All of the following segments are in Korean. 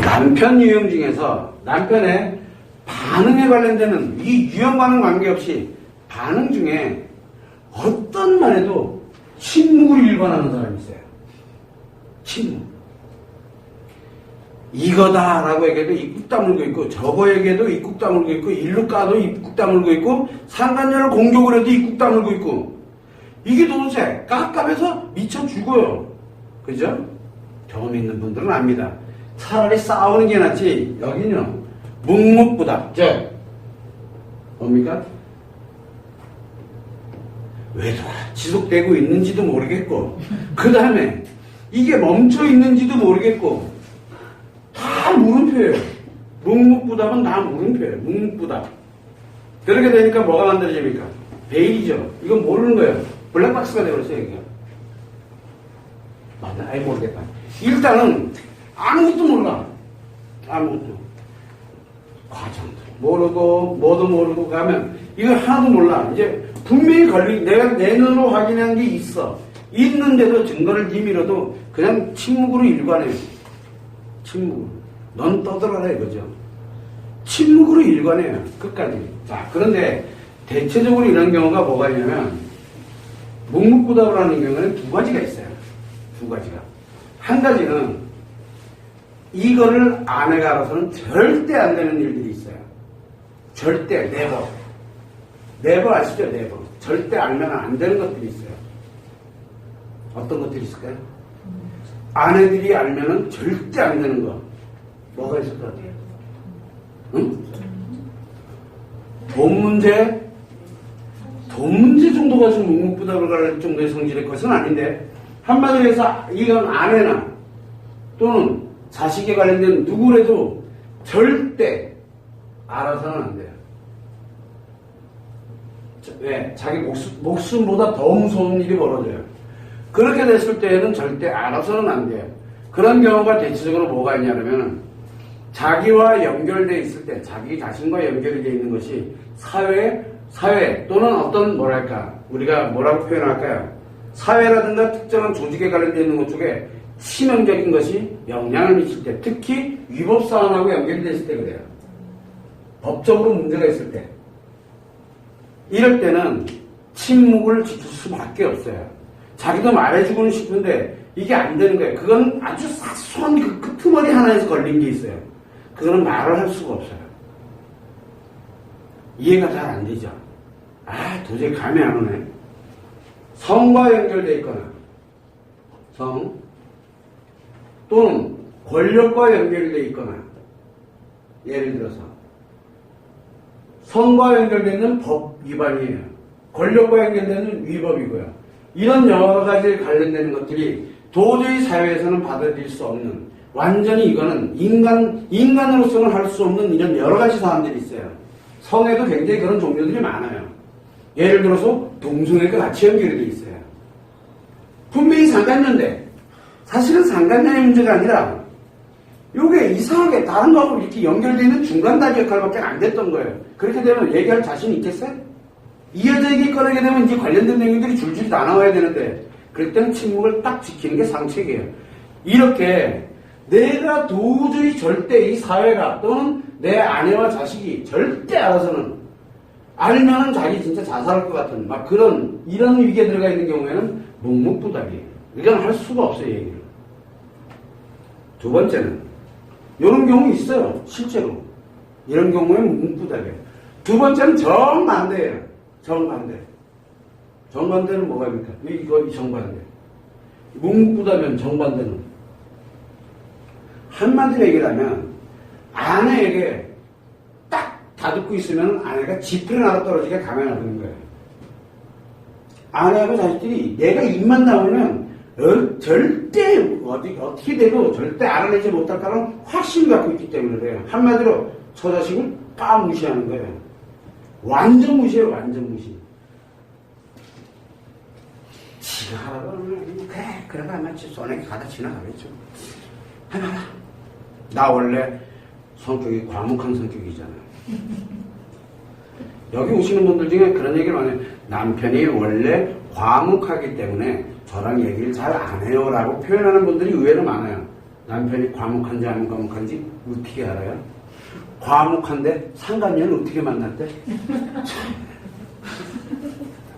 남편 유형 중에서 남편의 반응에 관련되는 이 유형 반응 관계없이 반응 중에 어떤 말에도 침묵을 일관하는 사람이 있어요. 침묵. 이거다라고 얘기해도 입국 다물고 있고, 저거 얘기해도 입국 다물고 있고, 일로 까도 입국 다물고 있고, 상간녀를 공격을 해도 입국 다물고 있고, 이게 도대체 깝깝해서 미쳐 죽어요. 그죠? 경험 있는 분들은 압니다. 차라리 싸우는 게 낫지. 여기는 묵묵부답. 뭡니까? 외도가 지속되고 있는지도 모르겠고, 그 다음에 이게 멈춰 있는지도 모르겠고, 다 물음표예요. 묵묵부답은 다 물음표예요. 묵묵부답. 그렇게 되니까 뭐가 만들어집니까? 베일이죠. 이건 모르는 거예요. 블랙박스가 되어버렸어요, 이게. 맞나? 아예 모르겠다. 일단은 아무것도 몰라. 아무것도. 과정도 모르고 뭐도 모르고 가면 이거 하나도 몰라. 이제 분명히 내가 내 눈으로 확인한 게 있어. 있는데도 증거를 내밀어도 그냥 침묵으로 일관해요. 침묵으로. 넌 떠들어라 이거죠. 침묵으로 일관해요. 끝까지. 자, 그런데 대체적으로 이런 경우가 뭐가 있냐면 묵묵부답을 하는 경우는 두 가지가 있어요. 두 가지가. 한 가지는 이거를 아내가 알아서는 절대 안 되는 일들이 있어요. 절대, 네버. 네버 아시죠? 네버. 절대 알면 안 되는 것들이 있어요. 어떤 것들이 있을까요? 아내들이 알면은 절대 안 되는 거. 뭐가 있을 것 같아요? 응? 돈 문제? 돈 문제 정도가 지금 묵묵부답을 갈 정도의 성질의 것은 아닌데, 한마디로 해서 이건 아내나 또는 자식에 관련된 누구라도 절대 알아서는 안 돼요. 왜? 자기 목숨보다 더 무서운 일이 벌어져요. 그렇게 됐을 때에는 절대 알아서는 안 돼요. 그런 경우가 대체적으로 뭐가 있냐면 자기와 연결되어 있을 때, 자기 자신과 연결이 되어 있는 것이 사회 또는 어떤 우리가 뭐라고 표현할까요? 사회라든가 특정한 조직에 관련되어 있는 것 쪽에 치명적인 것이 영향을 미칠 때, 특히 위법사안하고 연결됐을 때 그래요. 법적으로 문제가 있을 때. 이럴 때는 침묵을 지킬 수밖에 없어요. 자기도 말해주고는 싶은데 이게 안 되는 거예요. 그건 아주 사소한 그 끄트머리 하나에서 걸린 게 있어요. 그거는 말을 할 수가 없어요. 이해가 잘 안 되죠. 도저히 감이 안 오네. 성과 연결되어 있거나 성 또는 권력과 연결되어 있거나, 예를 들어서 성과 연결되는 법 위반이에요. 권력과 연결되는 위법이고요. 이런 여러 가지 관련되는 것들이 도저히 사회에서는 받아들일 수 없는, 완전히 이거는 인간으로서는 할 수 없는 이런 여러 가지 사안들이 있어요. 성에도 굉장히 그런 종류들이 많아요. 예를 들어서 동성애가 같이 연결이 되어 있어요. 분명히 상간녀인데 사실은 상간녀의 문제가 아니라 이게 이상하게 다른 거하고 이렇게 연결되어 있는 중간다리 역할밖에 안 됐던 거예요. 그렇게 되면 얘기할 자신 있겠어요? 이 여자에게 꺼내게 되면 이제 관련된 내용들이 줄줄이 다 나와야 되는데, 그럴 때는 침묵을 딱 지키는 게 상책이에요. 이렇게 내가 도저히 절대 이 사회가 또는 내 아내와 자식이 절대 알아서는, 알면은 자기 진짜 자살할 것 같은 이런 위기에 들어가 있는 경우에는 묵묵부답이에요. 이건 할 수가 없어요, 얘기를. 두 번째는 이런 경우 있어요, 실제로. 이런 경우에는 묵묵부답이에요. 두 번째는 정반대예요. 정반대는 뭐가입니까? 이거 정반대. 묵묵부답이면 정반대는 한마디로 얘기를 하면 아내에게 딱 다듣고 있으면 아내가 지푸리 나라 떨어지게 가만히 놔두는 거예요. 아내하고 자식들이 내가 입만 나오면 절대 어떻게 돼도 절대 알아내지 못할 거라는 확신을 갖고 있기 때문에 그래요. 한마디로 저 자식을 딱 무시하는 거예요. 완전 무시해요. 완전 무시. 지가 하라고 하면 그래 아마 손에 가다 지나가겠죠. 해봐라. 나 원래 성격이 과묵한 성격이잖아요. 여기 오시는 분들 중에 그런 얘기를 많이 해요. 남편이 원래 과묵하기 때문에 저랑 얘기를 잘 안 해요 라고 표현하는 분들이 의외로 많아요. 남편이 과묵한지 안 과묵한지 어떻게 알아요? 과묵한데 상간녀는 어떻게 만났대?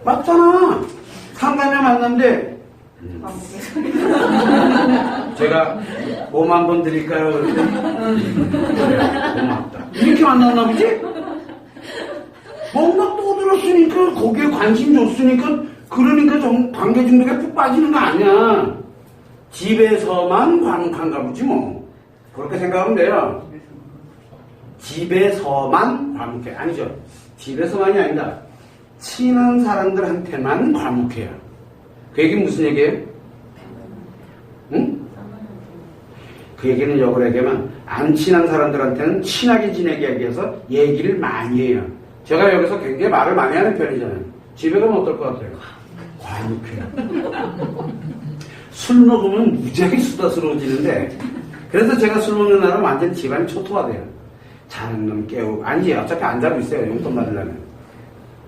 맞잖아. 상간녀 만났는데 제가 몸 한번 드릴까요? 그랬더니 그래, 고맙다. 이렇게 만났나 보지? 뭔가 떠들었으니까 거기에 관심 줬으니까 그러니까 좀 관계 중독에 푹 빠지는 거 아니야. 집에서만 과묵한가 보지 뭐. 그렇게 생각하면 돼요. 집에서만 과묵해. 아니죠. 집에서만이 아니다. 친한 사람들한테만 과묵해요. 그 얘기는 무슨 얘기예요? 응? 그 얘기는 역으로 얘기하면 안 친한 사람들한테는 친하게 지내기 위해서 얘기를 많이 해요. 제가 여기서 굉장히 말을 많이 하는 편이잖아요. 집에 가면 어떨 것 같아요? 과묵해요. 술 먹으면 무지하게 수다스러워지는데 그래서 제가 술 먹는 날은 완전 집안이 초토화돼요. 자는 놈 깨우고 아니지 어차피 안 자고 있어요. 용돈 받으려면.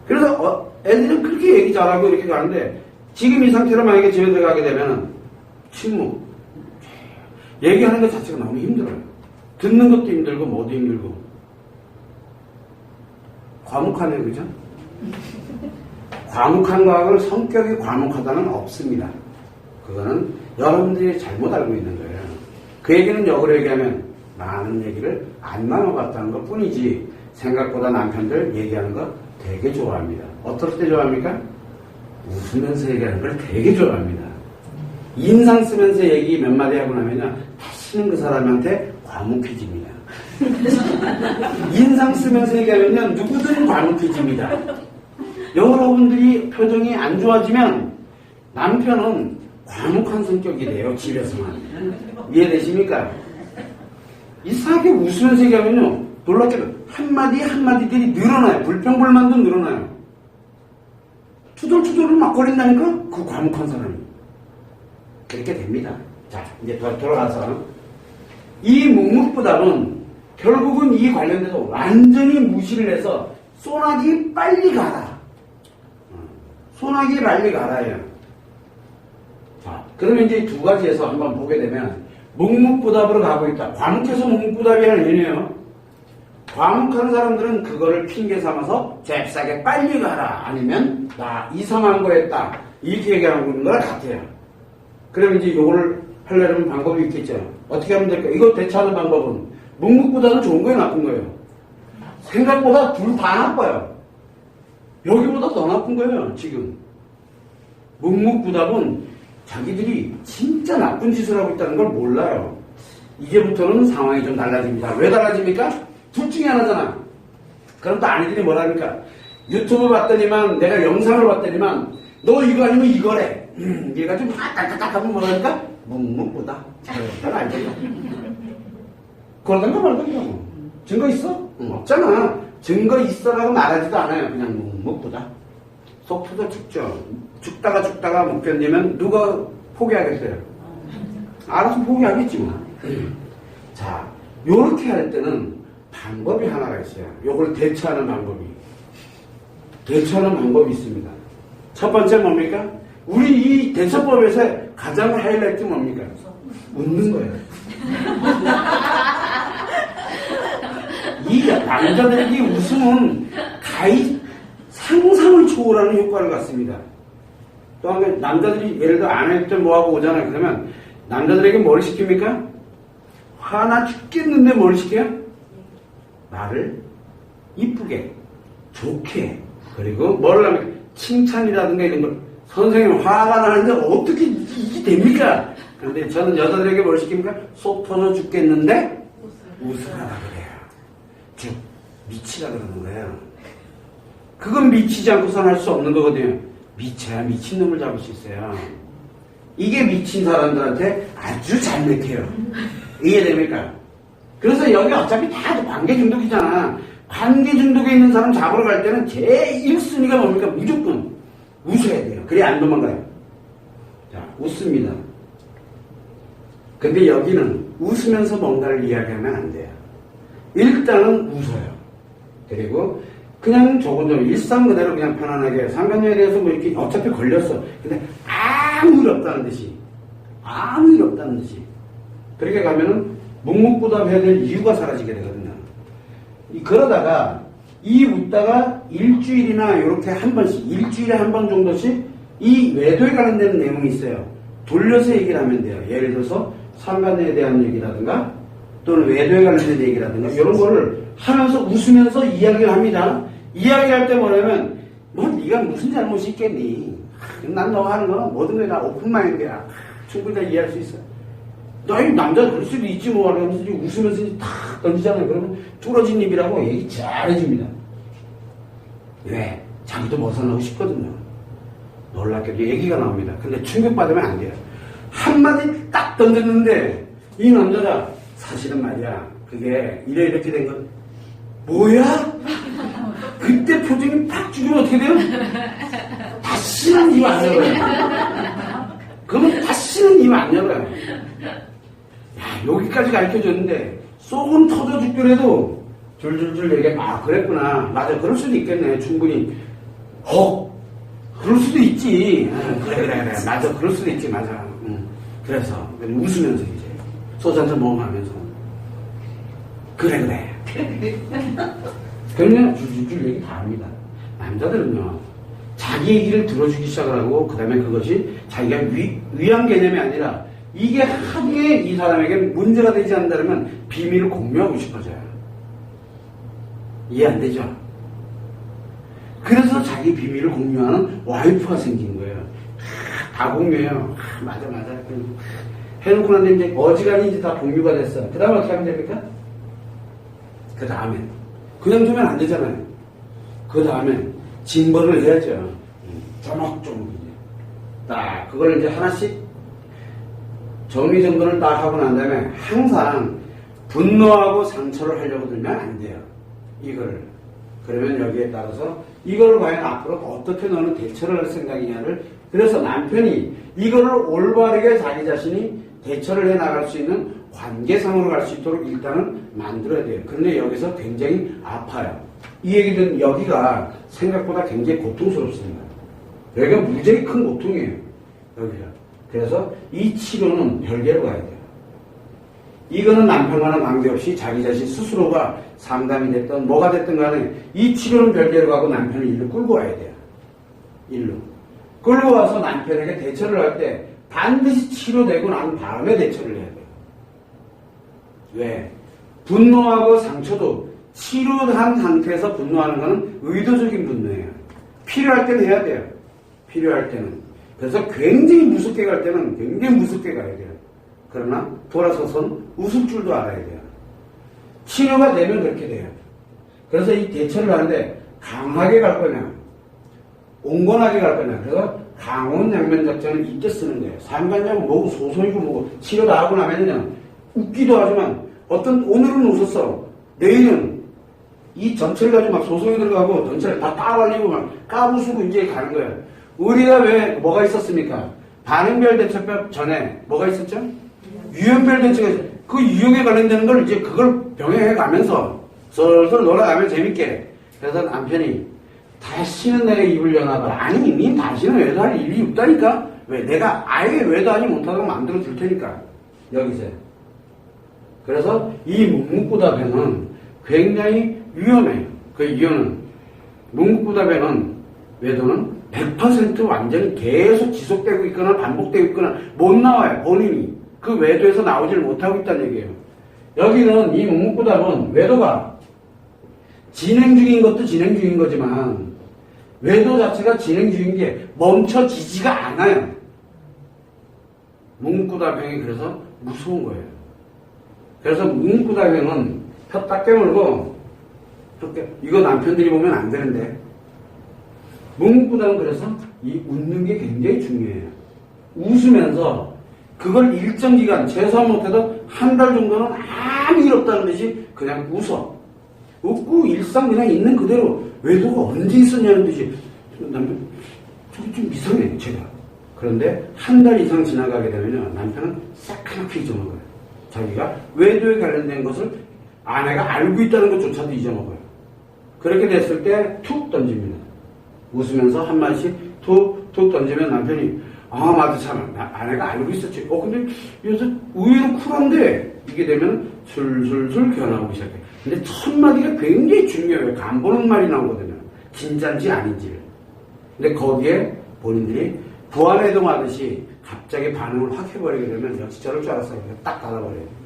그래서 애들은 그렇게 얘기 잘하고 이렇게 가는데 지금 이 상태로 만약에 집에 들어가게 되면 침묵 얘기하는 것 자체가 너무 힘들어요. 듣는 것도 힘들고 뭐도 힘들고 과묵하네요. 그죠? 과묵한 과학을 성격이 과묵하다는 없습니다. 그거는 여러분들이 잘못 알고 있는 거예요. 그 얘기는 역으로 얘기하면 많은 얘기를 안 나눠봤다는 것 뿐이지 생각보다 남편들 얘기하는 거 되게 좋아합니다. 어떨 때 좋아합니까? 웃으면서 얘기하는 걸 되게 좋아합니다. 인상 쓰면서 얘기 몇 마디 하고 나면요 다시는 그 사람한테 과묵해집니다. 인상 쓰면서 얘기하면요 누구든 과묵해집니다. 여러분들이 표정이 안 좋아지면 남편은 과묵한 성격이 돼요. 집에서만. 이해되십니까? 이상하게 웃으면서 얘기하면요 놀랍게도 한마디 한마디들이 늘어나요. 불평불만도 늘어나요. 투덜투덜을 막 거린다니까? 그 과묵한 사람이. 그렇게 됩니다. 자, 이제 돌아가서 이 묵묵부답은 결국은 이 관련돼서 완전히 무시를 해서 소나기 빨리 가라. 소나기 빨리 가라예요. 자, 그러면 이제 두 가지에서 한번 보게 되면 묵묵부답으로 가고 있다. 과묵해서 묵묵부답이 아니에요. 과묵한 사람들은 그거를 핑계 삼아서 잽싸게 빨리 가라. 아니면 나 이상한 거 했다. 이렇게 얘기하는 거랑 같아요. 그러면 이제 이거를 하려면 방법이 있겠죠. 어떻게 하면 될까? 이거 대처하는 방법은 묵묵부답은 좋은 거예요, 나쁜 거예요? 생각보다 둘 다 나빠요. 여기보다 더 나쁜 거예요, 지금. 묵묵부답은 자기들이 진짜 나쁜 짓을 하고 있다는 걸 몰라요. 이제부터는 상황이 좀 달라집니다. 왜 달라집니까? 둘 중에 하나잖아. 그럼 또 아내들이 뭐라니까? 유튜브 봤더니만, 내가 영상을 봤더니만, 너 이거 아니면 이거래. 얘가 좀 딱딱딱 하면 뭐라니까? 묵묵부답. 난 알겠다. 그러던가 말던가 뭐. 증거 있어? 없잖아. 증거 있어라고 말하지도 않아요. 그냥 묵묵부답. 속 터져 죽죠. 죽다가 못 견디면 누가 포기하겠어요? 알아서 포기하겠지 뭐. 자, 요렇게 할 때는 방법이 하나가 있어요. 요걸 대처하는 방법이. 대처하는 방법이 있습니다. 첫 번째 뭡니까? 우리 이 대처법에서 가장 하이라이트 뭡니까? 웃는 거예요. 이 남자들에게 웃음은 가히 상상을 초월하는 효과를 갖습니다. 또 한 가지, 남자들이 예를 들어 아내 때 뭐하고 오잖아요. 그러면 남자들에게 뭘 시킵니까? 화나 죽겠는데 뭘 시켜요? 말을 이쁘게, 좋게, 그리고 뭘 하면 칭찬이라든가 이런 걸. 선생님 화가 나는데 어떻게 이게 됩니까? 그런데 저는 여자들에게 뭘 시킵니까? 속 터져 죽겠는데 웃으라 그래요. 즉 미치라 그러는 거예요. 그건 미치지 않고선 할 수 없는 거거든요. 미쳐야 미친놈을 잡을 수 있어요. 이게 미친 사람들한테 아주 잘 맥혀요. 이해됩니까? 그래서 여기 어차피 다 관계 중독이잖아. 관계 중독에 있는 사람 잡으러 갈 때는 제일 1순위가 뭡니까? 무조건 웃어야 돼요. 그래야 안 도망가요. 자, 웃습니다. 근데 여기는 웃으면서 뭔가를 이야기하면 안 돼요. 일단은 웃어요. 그리고 그냥 조금 일상 그대로 그냥 편안하게 상관녀에 대해서 뭐 이렇게 어차피 걸렸어. 근데 아무 일 없다는 듯이. 아무 일 없다는 듯이. 그렇게 가면은 묵묵부답해야 될 이유가 사라지게 되거든요. 그러다가 이 웃다가 일주일이나 이렇게 한 번씩, 일주일에 한 번 정도씩 이 외도에 관련된 내용이 있어요. 돌려서 얘기를 하면 돼요. 예를 들어서 상관에 대한 얘기라든가 또는 외도에 관련된 얘기라든가 이런 거를 하면서 웃으면서 이야기를 합니다. 이야기할 때 뭐냐면 뭐 네가 무슨 잘못이 있겠니? 난 너가 하는 거 모든 게 다 오픈마인드야. 충분히 다 이해할 수 있어. 너희 남자 그럴 수도 있지 뭐 하면서 웃으면서 탁 던지잖아요. 그러면 뚫어진 입이라고 얘기 잘해줍니다. 왜? 자기도 벗어나고 싶거든요. 놀랍게도 얘기가 나옵니다. 근데 충격받으면 안 돼요. 한마디 딱 던졌는데 이 남자가 사실은 말이야 그게 이렇게 된 건 뭐야? 그때 표정이 팍 죽으면 어떻게 돼요? 다시는 입 안 열어요. 그러면 다시는 입 안 열어요. 야, 여기까지 가르쳐줬는데 속은 터져 죽더라도 줄줄줄 얘기해. 아 그랬구나. 맞아 그럴 수도 있겠네. 충분히 그럴 수도 있지. 그래 맞아 그럴 수도 있지. 맞아. 그래서 웃으면서 이제 소주 한잔 먹으면서 그래 그러면 줄줄줄 얘기 다 합니다. 남자들은요 자기 얘기를 들어주기 시작을 하고 그 다음에 그것이 자기가 위안 개념이 아니라 이게 하기에 이 사람에게 문제가 되지 않는다면 비밀을 공유하고 싶어져요. 이해 안 되죠? 그래서 자기 비밀을 공유하는 와이프가 생긴 거예요. 다 공유해요. 맞아. 해놓고 난데 이제 어지간히 이제 다 공유가 됐어. 그 다음에 어떻게 하면 됩니까? 그 다음에 그냥 두면 안 되잖아요. 그 다음에 징벌을 해야죠. 조목조목 이제 딱 그걸 이제 하나씩 정리정돈을 딱 하고 난 다음에 항상 분노하고 상처를 하려고 들면 안 돼요. 이거를. 그러면 여기에 따라서 이걸 과연 앞으로 어떻게 너는 대처를 할 생각이냐를 그래서 남편이 이거를 올바르게 자기 자신이 대처를 해 나갈 수 있는 관계상으로 갈 수 있도록 일단은 만들어야 돼요. 그런데 여기서 굉장히 아파요. 이 얘기는 여기가 생각보다 굉장히 고통스럽습니다. 여기가 무지하게 큰 고통이에요. 여기가. 그래서 이 치료는 별개로 가야 돼요. 이거는 남편과는 관계없이 자기 자신 스스로가 상담이 됐든 뭐가 됐든 간에 이 치료는 별개로 가고 남편을 일로 끌고 와야 돼요. 일로. 끌고 와서 남편에게 대처를 할 때 반드시 치료되고 난 다음에 대처를 해야 돼요. 왜? 분노하고 상처도 치료한 상태에서 분노하는 것은 의도적인 분노예요. 필요할 때는 해야 돼요. 필요할 때는. 그래서 굉장히 무섭게 갈 때는 굉장히 무섭게 가야 돼요. 그러나 돌아서선 웃을 줄도 알아야 돼요. 치료가 되면 그렇게 돼요. 그래서 이 대처를 하는데 강하게 갈 거냐 온건하게 갈 거냐. 그래서 강원 양면 작전을 이때 쓰는 거예요. 상관냐고 뭐고 소소이고 뭐고 치료 다 하고 나면요 웃기도 하지만 오늘은 웃었어. 내일은 이 전체를 가지고 막 소송이 들어가고 전체를 다 까발리고 막 까부수고 이제 가는 거예요. 우리가 왜 뭐가 있었습니까? 반응별 대처법 전에 뭐가 있었죠? 유형별 대처가 있어요. 그 유형에 관련되는 걸 이제 그걸 병행해 가면서 슬슬 놀아가면 재밌게. 그래서 남편이 다시는 내가 입을 여나봐. 아니 님 다시는 외도할 일이 없다니까. 왜? 내가 아예 외도하지 못하도록 만들어 줄 테니까. 여기서. 그래서 이 묵묵부답에는 굉장히 위험해요. 그 이유는 묵묵부답에는 외도는 100% 완전히 계속 지속되고 있거나 반복되고 있거나 못 나와요. 본인이. 그 외도에서 나오지를 못하고 있다는 얘기예요. 여기는 이 묵묵부답은 외도가 진행 중인 것도 진행 중인 거지만 외도 자체가 진행 중인 게 멈춰지지가 않아요. 묵묵부답행이 그래서 무서운 거예요. 그래서 묵묵부답행은 혀 딱 깨물고 이거 남편들이 보면 안 되는데 묵묵부답은 그래서 이 웃는 게 굉장히 중요해요. 웃으면서 그걸 일정 기간 최소한 못해도 한 달 정도는 아무 일 없다는 듯이 그냥 웃어. 웃고 일상 그냥 있는 그대로 외도가 언제 있었냐는 듯이 남편 저기 좀 이상해 제가. 그런데 한 달 이상 지나가게 되면 남편은 새카맣게 잊어먹어요. 자기가 외도에 관련된 것을 아내가 알고 있다는 것조차도 잊어먹어요. 그렇게 됐을 때 툭 던집니다. 웃으면서 한 마디씩 툭 던지면 남편이 아, 맞아, 참. 아내가 알고 있었지. 근데 요새 의외로 쿨한데, 이게 되면 술술술 변하고 시작해. 근데 첫 마디가 굉장히 중요해요. 간 보는 말이 나오거든요. 진짠지 아닌지를. 근데 거기에 본인들이 부안해동하듯이 갑자기 반응을 확 해버리게 되면, 역시 저럴 줄 알았어요. 딱 닫아버려요.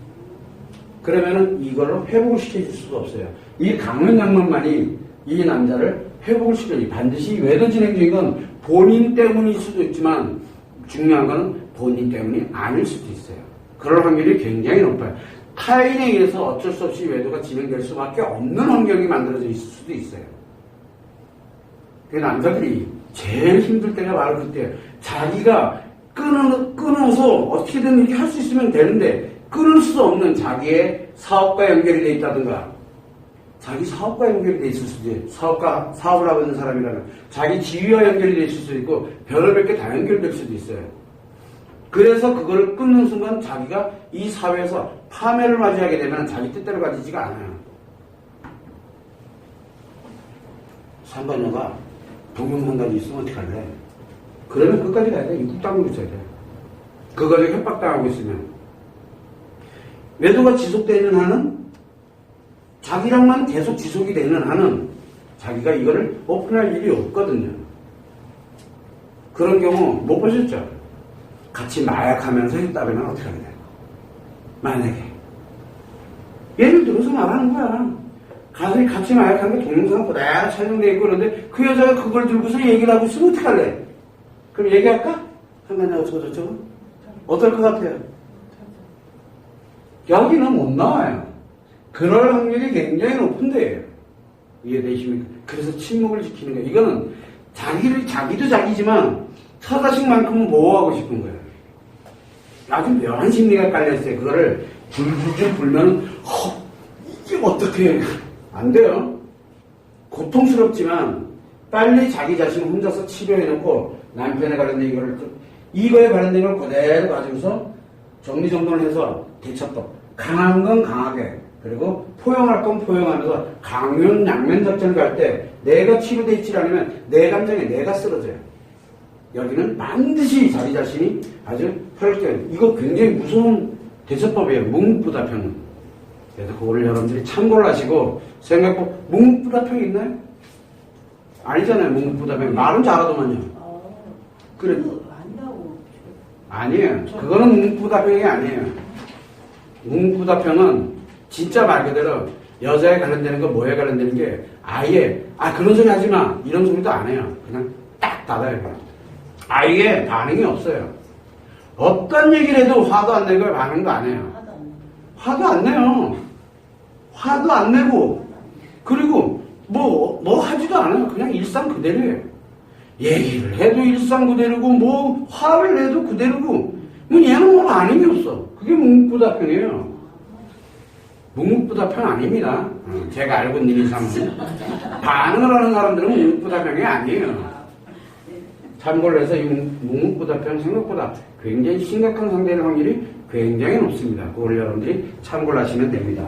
그러면은 이걸로 회복을 시켜줄 수가 없어요. 이 강원 양만만이 이 남자를 회복을 시켜야지. 반드시 외도 진행 중인 건 본인 때문일 수도 있지만, 중요한 건 본인 때문이 아닐 수도 있어요. 그럴 확률이 굉장히 높아요. 타인에 의해서 어쩔 수 없이 외도가 진행될 수밖에 없는 환경이 만들어져 있을 수도 있어요. 그 남자들이 제일 힘들 때가 바로 그때예요. 자기가 끊어서 어떻게든 이렇게 할 수 있으면 되는데 끊을 수 없는 자기의 사업과 연결이 돼 있다든가, 자기 사업과 연결이 돼 있을 수도 있어요. 사업을 하고 있는 사람이라면 자기 지위와 연결이 돼 있을 수도 있고 별의별 게 다 연결될 수도 있어요. 그래서 그걸 끊는 순간 자기가 이 사회에서 파멸을 맞이하게 되면 자기 뜻대로 가지지가 않아요. 상관녀가 동영상까지 있으면 어떡할래? 그러면 끝까지 가야 돼. 입국당국을 있어야 돼. 그거를 협박당하고 있으면. 외도가 지속되는 한은, 자기랑만 계속 지속이 되는 한은 자기가 이거를 오픈할 일이 없거든요. 그런 경우 못 보셨죠? 같이 마약하면서 했다 그러면 어떻게 하냐? 만약에 예를 들어서 말하는 거야. 같이 마약하는 게 동영상 그대로 촬영되어 있고 그런데 그 여자가 그걸 들고서 얘기를 하고 있으면 어떡할래? 그럼 얘기할까? 상관이 어쩌고저쩌고? 어떨 것 같아요? 여기는 못 나와요. 그럴 확률이 굉장히 높은데요. 이해되십니까? 그래서 침묵을 지키는 거예요. 이거는 자기도 자기지만 처자식만큼은 보호하고 싶은 거예요. 아주 묘한 심리가 깔려있어요. 그거를 불불 불면 이게 어떻게 안 돼요. 고통스럽지만 빨리 자기 자신을 혼자서 치료해놓고 남편에 관련된 이거에 관련된 걸 그대로 가지고서 정리정돈을 해서 대처법. 강한 건 강하게, 그리고 포용할 건 포용하면서 강면 양면 작전을 갈 때 내가 치료돼 있지 않으면 내 감정에 내가 쓰러져요. 여기는 반드시 자기 자신이 아주 혈전. 이거 굉장히 무서운 대처법이에요. 묵묵부답형은. 그래서 그거를 여러분들이 참고를 하시고, 생각보다 묵묵부답형이 있나요? 아니잖아요. 묵묵부답형. 말은 잘하더만요. 그래. 아니에요. 그거는 묵묵부답형이 아니에요. 묵묵부답형은 진짜 말 그대로 여자에 관련되는 거, 뭐에 관련되는 게 아예 그런 소리 하지 마 이런 소리도 안 해요. 그냥 딱 닫아요. 그냥. 아예 반응이 없어요. 어떤 얘기를 해도 화도 안 내고 반응도 안 해요. 화도 안 내요. 화도 안 내고, 그리고 뭐 하지도 않아요. 그냥 일상 그대로예요. 얘기를 해도 일상 그대로고, 뭐 화를 내도 그대로고, 뭐 얘는 뭐 반응이 없어. 그게 묵묵부답형이에요. 묵묵부답형 아닙니다. 제가 알고 있는 이상은. 반응을 하는 사람들은 묵묵부답형이 아니에요. 참고를 해서 이 묵묵부답형 생각보다 굉장히 심각한 상대의 확률이 굉장히 높습니다. 그걸 여러분들이 참고를 하시면 됩니다.